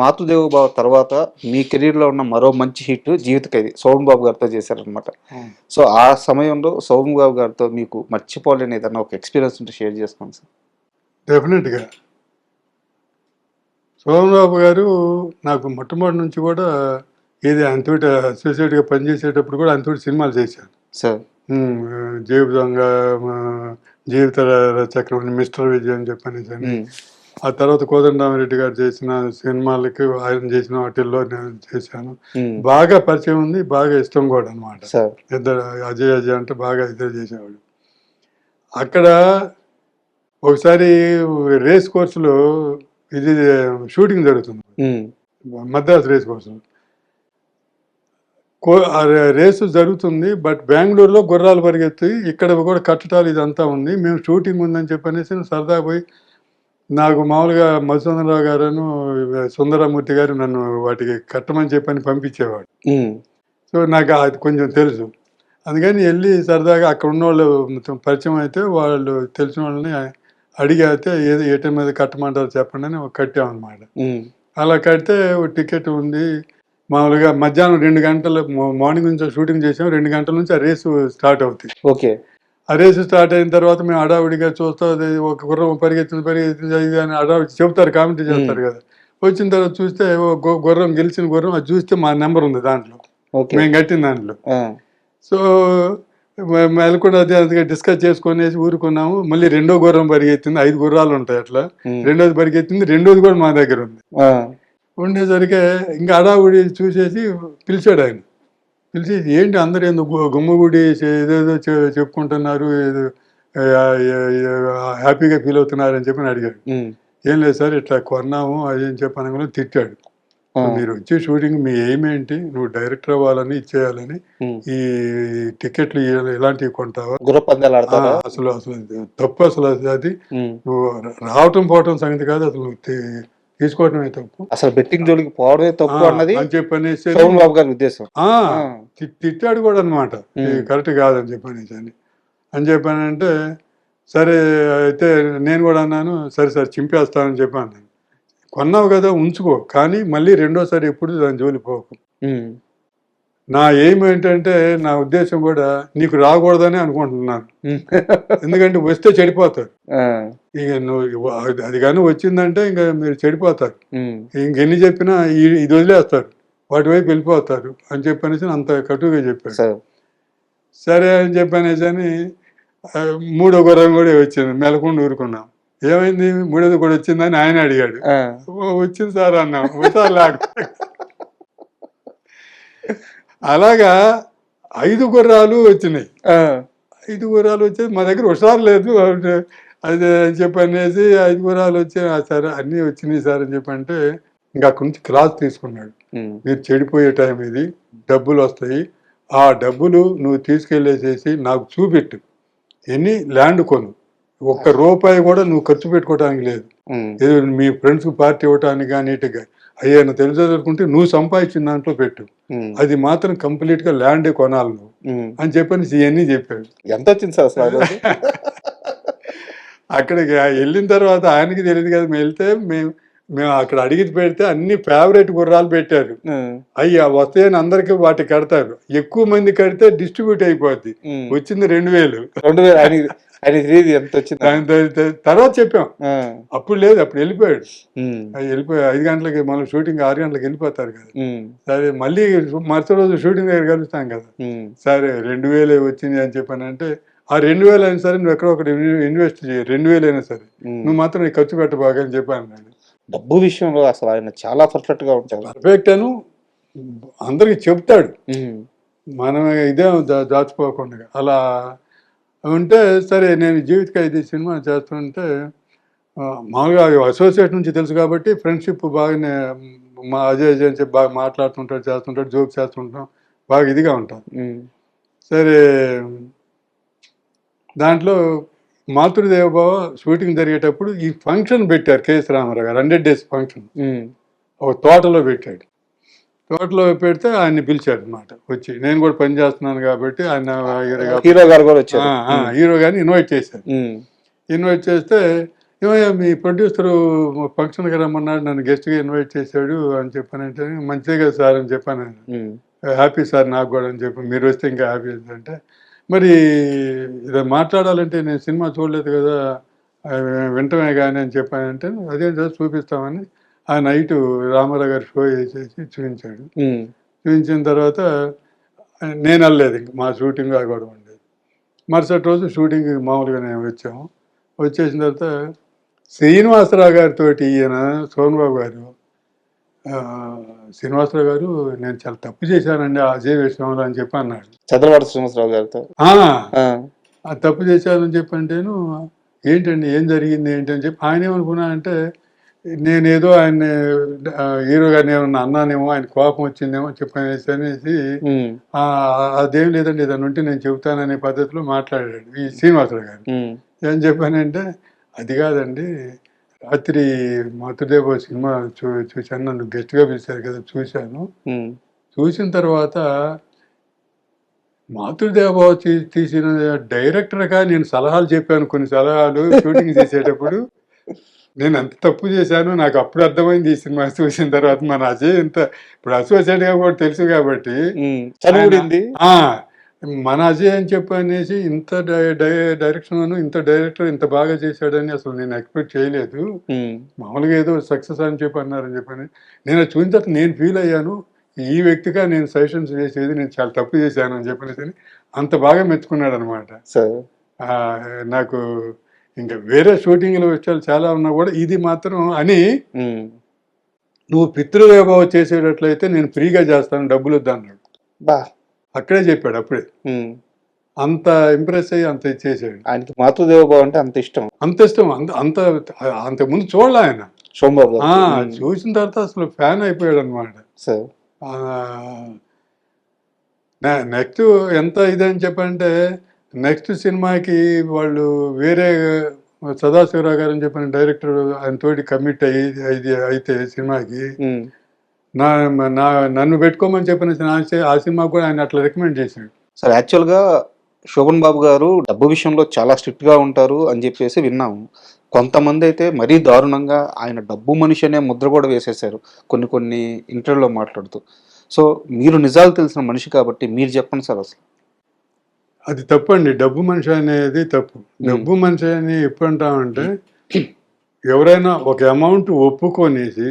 మాతృదేవోభవ తర్వాత మీ కెరీర్‌లో ఉన్న మరో మంచి హిట్ 'జీవిత ఖైదీ' సోమన్ బాబు గారితో చేశారనమాట. అవును. సో, ఆ సమయంలో సోమన్ బాబు గారితో మీకు మర్చిపోలేని ఏదన్నా ఒక ఎక్స్‌పీరియన్స్ ఉంటే షేర్ చేసుకోండి సార్. డెఫినెట్‌గా. సోమన్ బాబు గారు నాకు మొట్టమొదటి నుంచి కూడా ఆయనతోటి అసోసియేట్‌గా పనిచేసేటప్పుడు కూడా ఆయనతోటి సినిమాలు చేశాను. సార్. జేబు దొంగ, జీవిత చక్రం, మిస్టర్ విజయ్ అని చెప్పనేసని. హ్మ్. ఆ తర్వాత కోదండరామిరెడ్డి గారు చేసిన సినిమాలకి ఆయన చేసిన వాటిల్లో నేను చేశాను. హ్మ్. బాగా పరిచయం ఉంది. బాగా ఇష్టం కూడా అనమాట. సార్. ఇద్దరు అజయ్ అంటే బాగా ఇద్దరు చేసేవాడు. అక్కడ ఒకసారి రేస్ కోర్సులో ఇది షూటింగ్ జరుగుతుంది. హ్మ్. మద్రాస్ రేస్ కోర్సులో. రేసు జరుగుతుంది. బట్ బెంగుళూరులో గుర్రాలు పరిగెత్తి ఇక్కడ కూడా కట్టడాలు ఇదంతా ఉంది. మేము షూటింగ్ ఉందని చెప్పనేసి సరదాగా పోయి నాకు మామూలుగా మధుసూదనరావు గారును, సుందరమూర్తి గారు నన్ను వాటికి కట్టమని చెప్పని పంపించేవాడు. హ్మ్. సో, నాకు అది కొంచెం తెలుసు. అందుకని వెళ్ళి సరదాగా అక్కడ ఉన్నోళ్ళు పరిచయం అయితే వాళ్ళు తెలిసిన వాళ్ళని అడిగితే ఏ టైం మీద కట్టమంటారు చెప్పండి అని కట్టామన్నమాట. హ్మ్. అలా కడితే ఒక టికెట్ ఉంది. మామూలుగా మధ్యాహ్నం 2 గంటలు మార్నింగ్ నుంచి షూటింగ్ చేసాం. 2 గంటల నుంచి ఆ రేసు స్టార్ట్ అవుతుంది. ఓకే. ఆ రేసు స్టార్ట్ అయిన తర్వాత మేము హడావుడిగా చూస్తా అది ఒక గుర్రం పరిగెత్తింది ఇది అని హడావుడి చెప్తారు, కామెంటరీ చేస్తారు కదా. వచ్చిన తర్వాత చూస్తే గుర్రం గెలిచిన గుర్రం అది చూస్తే మా నెంబర్ ఉంది దాంట్లో, ఓకే. మేము కట్టిన దాంట్లో. ఆ! సో, మెలకుండా అది డిస్కస్ చేసుకునేసి ఊరుకున్నాము. మళ్ళీ రెండో గుర్రం పరిగెత్తింది. 5 గుర్రాలు ఉంటాయి అట్లా. రెండోది పరిగెత్తింది. రెండోది కూడా మా దగ్గర ఉంది. ఆ! ఉండేసరికి ఇంకా హడావుడి చూసేసి పిలిచాడు ఆయన. పిలిచి ఏంటి అందరూ ఎందుకు గుమ్మగుడి ఏదేదో చెప్పుకుంటున్నారు, ఏదో హ్యాపీగా ఫీల్ అవుతున్నారు అని చెప్పని అడిగాడు. ఏం లేదు సార్ ఇట్లా కొన్నాము అది అని చెప్పని తిట్టాడు. మీరు వచ్చే షూటింగ్ మీ ఎయిమ్ ఏంటి? నువ్వు డైరెక్టర్ అవ్వాలని ఇచ్చేయాలని ఈ టికెట్లు ఇలాంటివి కొంటావా? గుర్ర పందాలు ఆడతారా? అసలు అసలు తప్పు. అసలు అది నువ్వు రావటం పోవటం సంగతి కాదు, అసలు తీసుకోవటమే తప్పు. అసలు బెట్టింగ్ జోలికి పోవడమే తప్పు అన్నది అని చెప్పనేసి సోమన్ బాబు గారి ఉద్దేశం. తిట్టాడు కూడా అనమాట. కరెక్ట్ కాదని చెప్పనేసి అని చెప్పానంటే సరే అయితే నేను కూడా అన్నాను సరే సార్ చింపేస్తానని చెప్పాను. కొన్నావు కదా ఉంచుకో, కానీ మళ్ళీ రెండోసారి ఎప్పుడు దాని జోలి పోకు. నా ఎయిమ్ ఏంటంటే నా ఉద్దేశం కూడా నీకు రాకూడదని అనుకుంటున్నాను. ఎందుకంటే వస్తే చెడిపోతారు. ఇక నువ్వు అది కానీ వచ్చిందంటే ఇంకా మీరు చెడిపోతారు. ఇంకెన్ని చెప్పినా ఇది వదిలేస్తారు, వాటి వైపు వెళ్ళిపోతారు అని చెప్పనేసి అంత కటుగా చెప్పాడు. సరే అని చెప్పనేసి అని మూడో గుర్రం కూడా వచ్చింది. మెలకుండా ఊరుకున్నాం. ఏమైంది మూడోది కూడా వచ్చిందని ఆయన అడిగాడు. వచ్చింది సార్ అన్నాం. అలాగా 5 గుర్రాలు వచ్చినాయి. 5 గుర్రాలు వచ్చేది మా దగ్గర హుషారు లేదు అది చెప్పనేసి 5 గుర్రాలు వచ్చాయి. సరే అన్నీ వచ్చినాయి సార్ అని చెప్పంటే ఇంకా అక్కడి నుంచి క్లాస్ తీసుకున్నాడు. మీరు చెడిపోయే టైం ఇది, డబ్బులు వస్తాయి, ఆ డబ్బులు నువ్వు తీసుకెళ్ళేసేసి నాకు చూపెట్టు, ఎన్ని ల్యాండ్ కొను, ఒక్క రూపాయి కూడా నువ్వు ఖర్చు పెట్టుకోవడానికి లేదు, ఏదో మీ ఫ్రెండ్స్ పార్టీ ఇవ్వటానికి కానీ ఇటుగా అయ్యాను తెలుసుకుంటే నువ్వు సంపాదించిన దాంట్లో పెట్టు, అది మాత్రం కంప్లీట్ గా ల్యాండ్ కొనాలి నువ్వు అని చెప్పని ఇవన్నీ చెప్పాడు. ఎంత వచ్చింది సార్ అసలు? అక్కడికి వెళ్ళిన తర్వాత ఆయనకి తెలియదు కదా, మేము వెళ్తే మేము అక్కడ అడిగి పెడితే అన్ని ఫేవరెట్ గుర్రాలు పెట్టారు. అయ్యా వస్తాయని అందరికి వాటి కడతారు. ఎక్కువ మంది కడితే డిస్ట్రిబ్యూట్ అయిపోద్ది. వచ్చింది 2000. ఎంత వచ్చింది తర్వాత చెప్పాం. అప్పుడు లేదు, అప్పుడు వెళ్ళిపోయాడు. 5 గంటలకి మనం షూటింగ్ 6 గంటలకు వెళ్ళిపోతారు కదా. సరే మళ్ళీ మరుసటి రోజు షూటింగ్ దగ్గర కలుస్తాం కదా. సరే 2000 వచ్చింది అని చెప్పానంటే ఆ 2000 అయినా సరే నువ్వు ఎక్కడో ఒకటి ఇన్వెస్ట్ చేయి, 2000 అయినా సరే నువ్వు మాత్రం ఖర్చు పెట్టబాగా అని చెప్పాను. డబ్బు విషయంలో అసలు ఆయన చాలా పర్ఫెక్ట్ గా ఉంటాడు. పర్ఫెక్ట్ అను అందరికి చెప్తాడు, మనం ఇదే దాచుకోకుండా అలా ఉంటే. సరే నేను జీవిత ఖైదీ సినిమా చేస్తుంటే మామూలుగా అసోసియేట్ నుంచి తెలుసు కాబట్టి ఫ్రెండ్షిప్ బాగానే మా అజయ్ అని చెప్పి బాగా మాట్లాడుతుంటాడు, చేస్తుంటాడు, జోక్స్ చేస్తుంటాం, బాగా ఇదిగా ఉంటాం. సరే దాంట్లో మాతృదేవోభవ షూటింగ్ జరిగేటప్పుడు ఈ ఫంక్షన్ పెట్టారు కేఎస్ రామారావు గారు, 100 days ఫంక్షన్ ఒక తోటలో పెట్టాడు. తోటలో పెడితే ఆయన్ని పిలిచాడు అనమాట వచ్చి. నేను కూడా పని చేస్తున్నాను కాబట్టి ఆయన హీరో గారు కూడా వచ్చారు. హీరో గారిని ఇన్వైట్ చేశారు. ఇన్వైట్ చేస్తే ఏమయ్యా మీ ప్రొడ్యూసరు ఫంక్షన్కి రమ్మన్నాడు, నన్ను గెస్ట్గా ఇన్వైట్ చేశాడు అని చెప్పానంటే, మంచిదే కదా సార్ అని చెప్పాను. హ్యాపీ సార్ నాకు కూడా అని చెప్పి, మీరు వస్తే ఇంకా హ్యాపీ అంటే, మరి ఇది మాట్లాడాలంటే నేను సినిమా చూడలేదు కదా, వింటమే కానీ అని చెప్పానంటే, అదేం సార్ చూపిస్తామని ఆ నైటు రామారావు గారు షో చేసేసి చూపించాడు. చూపించిన తర్వాత నేను వెళ్ళలేదు, ఇంక మా షూటింగ్ అది కూడా ఉండేది. మరుసటి రోజు షూటింగ్ మామూలుగానే వచ్చాము. వచ్చేసిన తర్వాత శ్రీనివాసరావు గారితో ఈయన సోన్ బాబు గారు, శ్రీనివాసరావు గారు నేను చాలా తప్పు చేశానండి అజయ్ విషయంలో అని చెప్పి అన్నాడు. చంద్రబాబు శ్రీనివాసరావు గారితో ఆ తప్పు చేశానని చెప్పి అంటేను, ఏంటండి ఏం జరిగింది ఏంటి అని చెప్పి ఆయన ఏమనుకున్నా అంటే, నేనేదో ఆయన హీరో గారిని ఏమన్నా అన్నానేమో, ఆయన కోపం వచ్చిందేమో చెప్పనేసి అనేసి, అదేం లేదండి ఏదన్నా ఉంటే నేను చెబుతాననే పద్ధతిలో మాట్లాడాడు ఈ శ్రీనివాసరావు గారు. ఏం చెప్పానంటే, అది కాదండి, రాత్రి మాతృదేవ సినిమా చూశాను, నన్ను గెస్ట్గా పిలిచారు కదా, చూశాను. చూసిన తర్వాత మాతృదేవ తీసిన డైరెక్టర్గా నేను సలహాలు చెప్పాను, కొన్ని సలహాలు షూటింగ్ చేసేటప్పుడు. నేను ఎంత తప్పు చేశాను నాకు అప్పుడు అర్థమైంది ఈ సినిమా చూసిన తర్వాత. మన అజయ్ ఇంత ఇప్పుడు అసోసియేట్గా కూడా తెలుసు కాబట్టి, మన అజయ్ అని చెప్పనేసి ఇంత డైరెక్షన్ ఇంత డైరెక్టర్ ఇంత బాగా చేశాడని అసలు నేను ఎక్స్పెక్ట్ చేయలేదు. మామూలుగా ఏదో సక్సెస్ అని చెప్పి అన్నారని చెప్పని నేను అది చూసిన తర్వాత నేను ఫీల్ అయ్యాను, ఈ వ్యక్తిగా నేను సజెషన్స్ చేసేది నేను చాలా తప్పు చేశాను అని చెప్పనేసి అంత బాగా మెచ్చుకున్నాడు అనమాట. నాకు ఇంకా వేరే షూటింగ్ల విషయాలు చాలా ఉన్నా కూడా ఇది మాత్రం అని, నువ్వు పితృదేవ చేసేటట్లయితే నేను ఫ్రీగా చేస్తాను, డబ్బులు వద్దన్నాడు. అక్కడే చెప్పాడు అప్పుడే. అంత ఇంప్రెస్ అయ్యి అంత ఇచ్చేసాడు. ఆయనకి మాతృదేవ అంటే అంత ఇష్టం, అంత అంతకుముందు చూడాలి ఆయన. సోమబాబు చూసిన తర్వాత అసలు ఫ్యాన్ అయిపోయాడు అనమాట. నెక్స్ట్ ఎంత ఇదని చెప్పంటే, నెక్స్ట్ సినిమాకి వాళ్ళు వేరే సదాశివరావు గారు అని చెప్పిన డైరెక్టర్ ఆయన తోటి కమిట్ అయితే సినిమాకి నన్ను పెట్టుకోమని చెప్పిన ఆ సినిమా కూడా ఆయన అట్లా రికమెండ్ చేశాడు. సార్ యాక్చువల్గా శోభన్ బాబు గారు డబ్బు విషయంలో చాలా స్ట్రిక్ట్గా ఉంటారు అని చెప్పేసి విన్నాము. కొంతమంది అయితే మరీ దారుణంగా ఆయన డబ్బు మనిషి అనే ముద్ర కూడా వేసేసారు కొన్ని ఇంటర్వ్యూలో మాట్లాడుతూ. సో మీరు నిజాలు తెలిసిన మనిషి కాబట్టి మీరు చెప్పండి సార్. అసలు అది తప్పండి, డబ్బు మనిషి అనేది తప్పు. డబ్బు మనిషి అని ఎప్పుడు అంటామంటే, ఎవరైనా ఒక అమౌంట్ ఒప్పుకొనేసి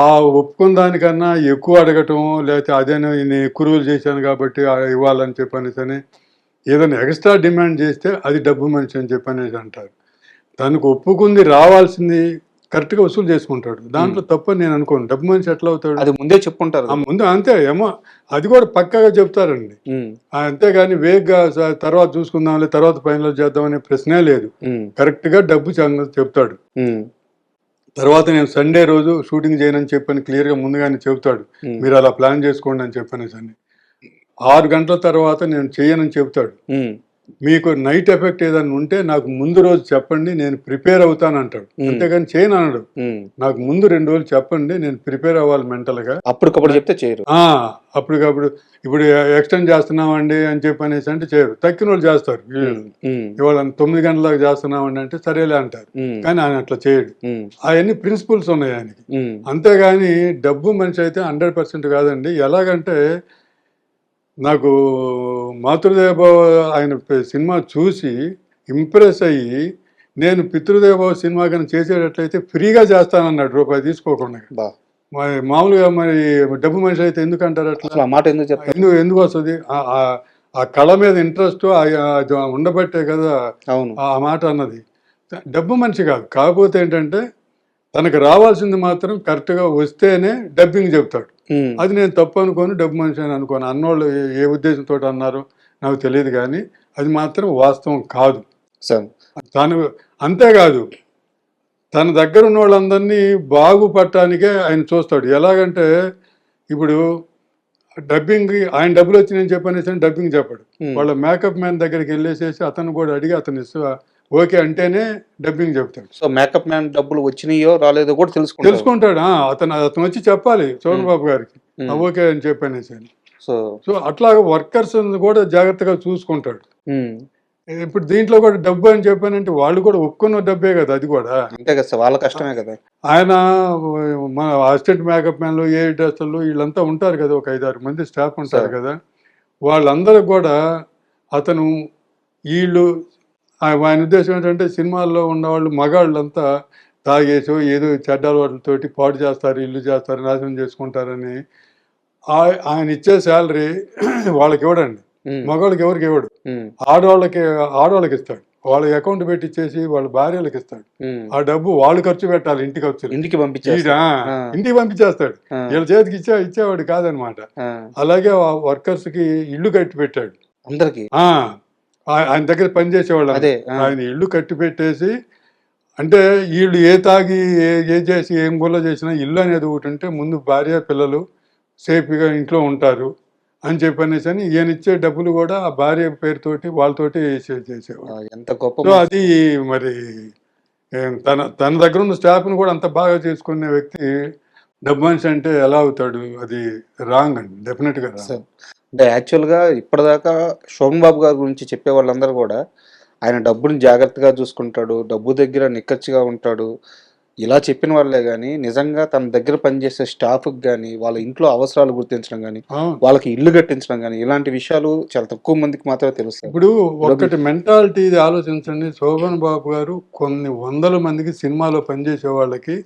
ఆ ఒప్పుకున్న దానికన్నా ఎక్కువ అడగటం, లేకపోతే అదే నేను ఎక్కువ రోజులు చేశాను కాబట్టి ఇవ్వాలని చెప్పనేసి అని ఏదైనా ఎక్స్ట్రా డిమాండ్ చేస్తే అది డబ్బు మనిషి అని చెప్పనేసి అంటారు. తనకు ఒప్పుకుంది రావాల్సింది కరెక్ట్గా వసూలు చేసుకుంటాడు, దాంట్లో తప్పని నేను అనుకోను. డబ్బు మనిషి ఎట్లా అవుతాడు? అది ముందే చెప్పుకుంటారు, ముందు అంతే ఏమో, అది కూడా పక్కాగా చెప్తారండి. అంతేగాని వేగ్గా తర్వాత చూసుకుందాంలే తర్వాత ఫైనల్ చేద్దామనే ప్రశ్నే లేదు. కరెక్ట్గా డబ్బు చెప్తాడు. తర్వాత నేను సండే రోజు షూటింగ్ చేయనని చెప్పని క్లియర్గా ముందుగానే చెబుతాడు, మీరు అలా ప్లాన్ చేసుకోండి అని చెప్పనేసి అని. 6 గంటల తర్వాత నేను చెయ్యనని చెబుతాడు. మీకు నైట్ ఎఫెక్ట్ ఏదైనా ఉంటే నాకు ముందు రోజు చెప్పండి, నేను ప్రిపేర్ అవుతాను అంటాడు. అంతేగాని చేయను అనడు. నాకు ముందు 2 రోజులు చెప్పండి, నేను ప్రిపేర్ అవ్వాలి మెంటల్ గా. అప్పటికప్పుడు చెప్తే చేయరు. అప్పటికప్పుడు ఇప్పుడు ఎక్స్టెండ్ చేస్తున్నామండి అని చెప్పనేసి అంటే చేయరు. తక్కిన వాళ్ళు చేస్తారు. ఇవాళ 9 గంటల దాకా చేస్తున్నామండి అంటే సరేలే అంటారు. కానీ ఆయన అట్లా చేయడు. అవన్నీ ప్రిన్సిపల్స్ ఉన్నాయి ఆయనకి. అంతేగాని డబ్బు మనిషి అయితే 100% కాదండి. ఎలాగంటే నాకు మాతృదేవ ఆయన సినిమా చూసి ఇంప్రెస్ అయ్యి, నేను పితృదేవ సినిమా కానీ చేసేటట్లయితే ఫ్రీగా చేస్తానన్నాడు, రూపాయి తీసుకోకుండా. మామూలుగా మరి డబ్బు మనిషి అయితే ఎందుకు అంటారు అట్లా? మాట ఎందుకు వస్తుంది? ఆ కళ మీద ఇంట్రెస్ట్ ఉండబట్టే కదా ఆ మాట అన్నది. డబ్బు మనిషి కాదు. కాకపోతే ఏంటంటే తనకు రావాల్సింది మాత్రం కరెక్ట్గా వస్తేనే డబ్బింగ్ చెప్తాడు. అది నేను తప్పు అనుకోను, డబ్బు మనిషి అని అనుకోను. అన్నోళ్ళు ఏ ఉద్దేశంతో అన్నారో నాకు తెలియదు, కానీ అది మాత్రం వాస్తవం కాదు. తను అంతేకాదు, తన దగ్గర ఉన్న వాళ్ళందరినీ బాగుపడటానికే ఆయన చూస్తాడు. ఎలాగంటే ఇప్పుడు డబ్బింగ్ ఆయన డబ్బులు వచ్చినాయని చెప్పనేసి డబ్బింగ్ చెప్పాడు. వాళ్ళ మేకప్ మ్యాన్ దగ్గరికి వెళ్ళేసేసి అతను కూడా అడిగి అతను ఓకే అంటేనే డబ్బింగ్ చెప్తాడు. సో మేకప్ మ్యాన్ డబ్బులు వచ్చినాయో రాలేదో కూడా తెలుసుకుంటాడు. అతను వచ్చి చెప్పాలి సోన్ బాబు గారికి ఓకే అని చెప్పనేసి. సో అట్లాగా వర్కర్స్ కూడా జాగ్రత్తగా చూసుకుంటాడు. ఇప్పుడు దీంట్లో కూడా డబ్బు అని చెప్పానంటే వాళ్ళు కూడా ఒప్పుకున్న డబ్బే కదా అది కూడా. అంతే కదా సార్, వాళ్ళ కష్టమే కదా. ఆయన మన అసిస్టెంట్ మేకప్ మ్యాన్లు, ఏ డ్రెస్సర్లు వీళ్ళంతా ఉంటారు కదా, ఒక 5-6 మంది స్టాఫ్ ఉంటారు సార్. కదా. వాళ్ళందరూ కూడా అతను వీళ్ళు ఆయన ఉద్దేశం ఏంటంటే సినిమాల్లో ఉన్నవాళ్ళు మగాళ్ళంతా తాగేసో ఏదో చెడ్డ అలవాట్లతోటి పాడు చేస్తారు, ఇల్లు చేస్తారు, నాశనం చేసుకుంటారని ఆయన ఇచ్చే శాలరీ వాళ్ళకి ఇవ్వడండి. ఉమ్, మగవాళ్ళకి ఎవరికి ఇవ్వడు. ఉమ్, ఆడవాళ్ళకి ఇస్తాడు. వాళ్ళ అకౌంట్ పెట్టి ఇచ్చేసి వాళ్ళ భార్యలకు ఇస్తాడు. ఉమ్. ఆ డబ్బు వాళ్ళు ఖర్చు పెట్టాలి ఇంటి ఖర్చులు. ఇంటికి పంపించేస్తా. ఇంటికి పంపించేస్తాడు. వీళ్ళ చేతికి ఇచ్చేవాడు కాదనమాట. అలాగే వర్కర్స్ కి ఇల్లు కట్టి పెట్టాడు అందరికి. ఆయన దగ్గర పనిచేసేవాళ్ళు. అదే ఆయన ఇల్లు కట్టి పెట్టేసి, అంటే వీళ్ళు ఏ తాగి ఏ చేసి ఏం గొల్ల చేసినా ఇల్లు అనేది ఒకటి ఉంటే ముందు భార్య పిల్లలు సేఫ్గా ఇంట్లో ఉంటారు అని చెప్పనేసి అని ఈయన ఇచ్చే డబ్బులు కూడా ఆ భార్య పేరుతోటి వాళ్ళతోటి చేసేవాడు. ఎంత గొప్ప. సో అది మరి తన దగ్గర ఉన్న స్టాఫ్ని కూడా అంత బాగా చేసుకునే వ్యక్తి డబ్బు మనిషి అంటే ఎలా అవుతాడు? అది రాంగ్ అండి, డెఫినెట్గా. అంటే యాక్చువల్గా ఇప్పటిదాకా శోభన్ బాబు గారి గురించి చెప్పే వాళ్ళందరూ కూడా ఆయన డబ్బుని జాగ్రత్తగా చూసుకుంటాడు, డబ్బు దగ్గర నిక్కచ్చిగా ఉంటాడు, ఇలా చెప్పిన వాళ్ళే కానీ నిజంగా తన దగ్గర పనిచేసే స్టాఫ్కి కానీ వాళ్ళ ఇంట్లో అవసరాలు గుర్తించడం కానీ వాళ్ళకి ఇల్లు కట్టించడం కానీ ఇలాంటి విషయాలు చాలా తక్కువ మందికి మాత్రమే తెలుస్తాయి. ఇప్పుడు ఒకటి మెంటాలిటీ ఇది ఆలోచించండి. శోభన్ బాబు గారు కొన్ని వందల మందికి సినిమాలో పనిచేసే వాళ్ళకి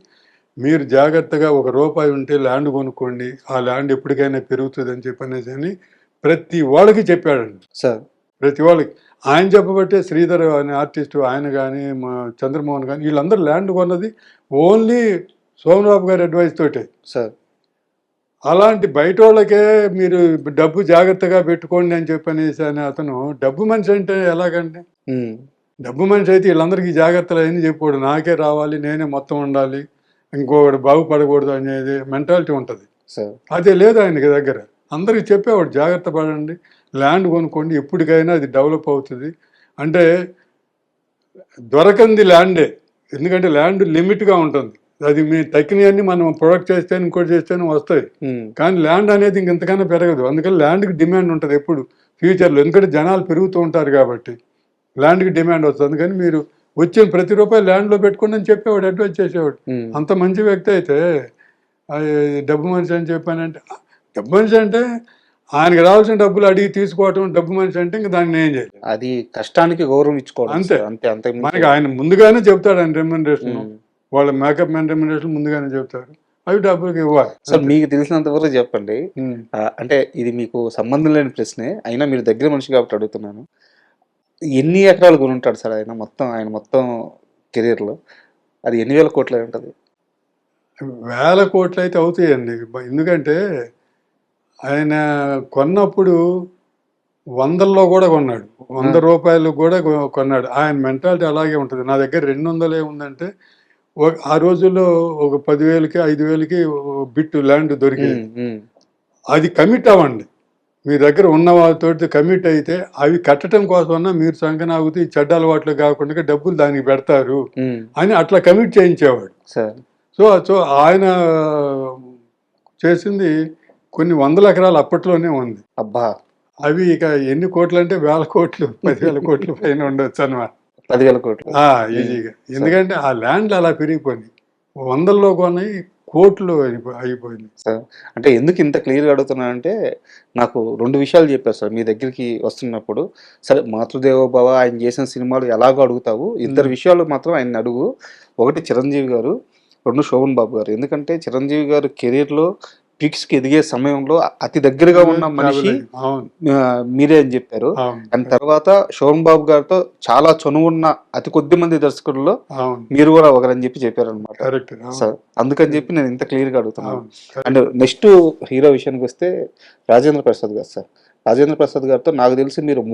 మీరు జాగ్రత్తగా ₹1 ఉంటే ల్యాండ్ కొనుక్కోండి, ఆ ల్యాండ్ ఎప్పటికైనా పెరుగుతుంది అని చెప్పనేసి అని ప్రతి వాళ్ళకి చెప్పాడండి సార్. ప్రతి వాళ్ళకి. ఆయన చెప్పబట్టే శ్రీధర్ అనే ఆర్టిస్టు, ఆయన కానీ మా చంద్రమోహన్ కానీ వీళ్ళందరూ ల్యాండ్ కొన్నది ఓన్లీ శోభన్ బాబు గారి అడ్వైస్ తోటే సార్. అలాంటి బయట వాళ్ళకే మీరు డబ్బు జాగ్రత్తగా పెట్టుకోండి అని చెప్పనేసి అని అతను డబ్బు మనిషి అంటే ఎలాగండి? డబ్బు మనిషి అయితే వీళ్ళందరికీ జాగ్రత్తలు అని చెప్పాడు, నాకే రావాలి, నేనే మొత్తం ఉండాలి, ఇంకొకటి బాగుపడకూడదు అనేది మెంటాలిటీ ఉంటుంది. అదే లేదు ఆయనకి దగ్గర. అందరికీ చెప్పేవాడు జాగ్రత్త పడండి, ల్యాండ్ కొనుక్కోండి, ఎప్పటికైనా అది డెవలప్ అవుతుంది. అంటే దొరకంది ల్యాండే, ఎందుకంటే ల్యాండ్ లిమిట్గా ఉంటుంది. అది మీ తక్కినవన్నీ మనం ప్రొడక్ట్ చేస్తే ఇంకోటి చేస్తేనే వస్తాయి, కానీ ల్యాండ్ అనేది ఇంకెంతకైనా పెరగదు. అందుకని ల్యాండ్కి డిమాండ్ ఉంటుంది ఎప్పుడు ఫ్యూచర్లో, ఎందుకంటే జనాలు పెరుగుతూ ఉంటారు కాబట్టి ల్యాండ్కి డిమాండ్ వస్తుంది. అందుకని మీరు వచ్చిన ప్రతి రూపాయి ల్యాండ్లో పెట్టుకోండి అని చెప్పేవాడు, అడ్వైజ్ చేసేవాడు. అంత మంచి వ్యక్తి అయితే డబ్బు మనిషి అని చెప్పానంటే, డబ్బు మనిషి అంటే ఆయనకి రావాల్సిన డబ్బులు అడిగి తీసుకోవటం డబ్బు మనిషి అంటే ఇంకా దాన్ని ఏం చేయాలి? అది కష్టానికి గౌరవం ఇచ్చుకోవాలి అంతే. అంతే అంతే. మనకి ఆయన ముందుగానే చెప్తాడు ఆయన రెమ్యునరేషన్, వాళ్ళ మేకప్ మ్యాన్ రెమ్యునరేషన్ ముందుగానే చెప్తారు, అవి డబ్బులకి ఇవ్వాలి. సార్ మీకు తెలిసినంత వరకు చెప్పండి. అంటే ఇది మీకు సంబంధం లేని ప్రశ్నే, అయినా మీరు దగ్గర మనిషి కాబట్టి అడుగుతున్నాను. ఎన్ని ఎకరాలు కొని ఉంటాడు సార్ ఆయన మొత్తం కెరీర్లో? అది ఎన్ని వేల కోట్లు అయి ఉంటుంది? వేల కోట్లు అయితే అవుతాయండి. ఎందుకంటే ఆయన కొన్నప్పుడు వందల్లో కూడా కొన్నాడు, ₹100 కూడా కొన్నాడు. ఆయన మెంటాలిటీ అలాగే ఉంటుంది. నా దగ్గర 200 ఉందంటే ఆ రోజుల్లో ఒక 10,000కి 5,000కి బిట్టు ల్యాండ్ దొరికింది. అది కమిట్ అవ్వండి, మీ దగ్గర ఉన్న వాళ్ళతో కమిట్ అయితే అవి కట్టడం కోసమన్నా మీరు సంకనాగుతూ ఈ చెడ్డ అలవాట్లు కాకుండా డబ్బులు దానికి పెడతారు అని అట్లా కమిట్ చేయించేవాడు. సో ఆయన చేసింది కొన్ని 100 ఎకరాలు అప్పట్లోనే ఉంది. అబ్బా, అవి ఇక ఎన్ని కోట్లు అంటే 1000 కోట్లు 10,000 కోట్ల పైన ఉండొచ్చు అనమాట. 10,000 కోట్లు ఈజీగా. ఎందుకంటే ఆ ల్యాండ్లు అలా పెరిగిపోయింది, వందల్లో కొన్నాయి, కోట్లు అయిపోయింది. సార్ అంటే ఎందుకు ఇంత క్లియర్గా అడుగుతున్నానంటే, నాకు 2 విషయాలు చెప్పారు సార్ మీ దగ్గరికి వస్తున్నప్పుడు. సరే మాతృదేవోభవ ఆయన చేసిన సినిమాలు ఎలాగో అడుగుతావు, 2 విషయాలు మాత్రం ఆయన అడుగు. ఒకటి చిరంజీవి గారు, 2 శోభన్ బాబు గారు. ఎందుకంటే చిరంజీవి గారు కెరీర్లో పీక్స్కి ఎదిగే సమయంలో అతి దగ్గరగా ఉన్న మనిషి మీరే అని చెప్పారు. అండ్ తర్వాత శోభన్ బాబు గారితో చాలా చనువున్న అతి కొద్ది మంది దర్శకుల్లో మీరు కూడా ఒకరని చెప్పారు అనమాట సార్. అందుకని చెప్పి నేను ఇంత క్లియర్గా అడుగుతున్నాను. అండ్ నెక్స్ట్ హీరో విషయానికి వస్తే రాజేంద్ర ప్రసాద్ గారు సార్. రాజేంద్ర ప్రసాద్ గారితో నాకు తెలిసి మీరు 3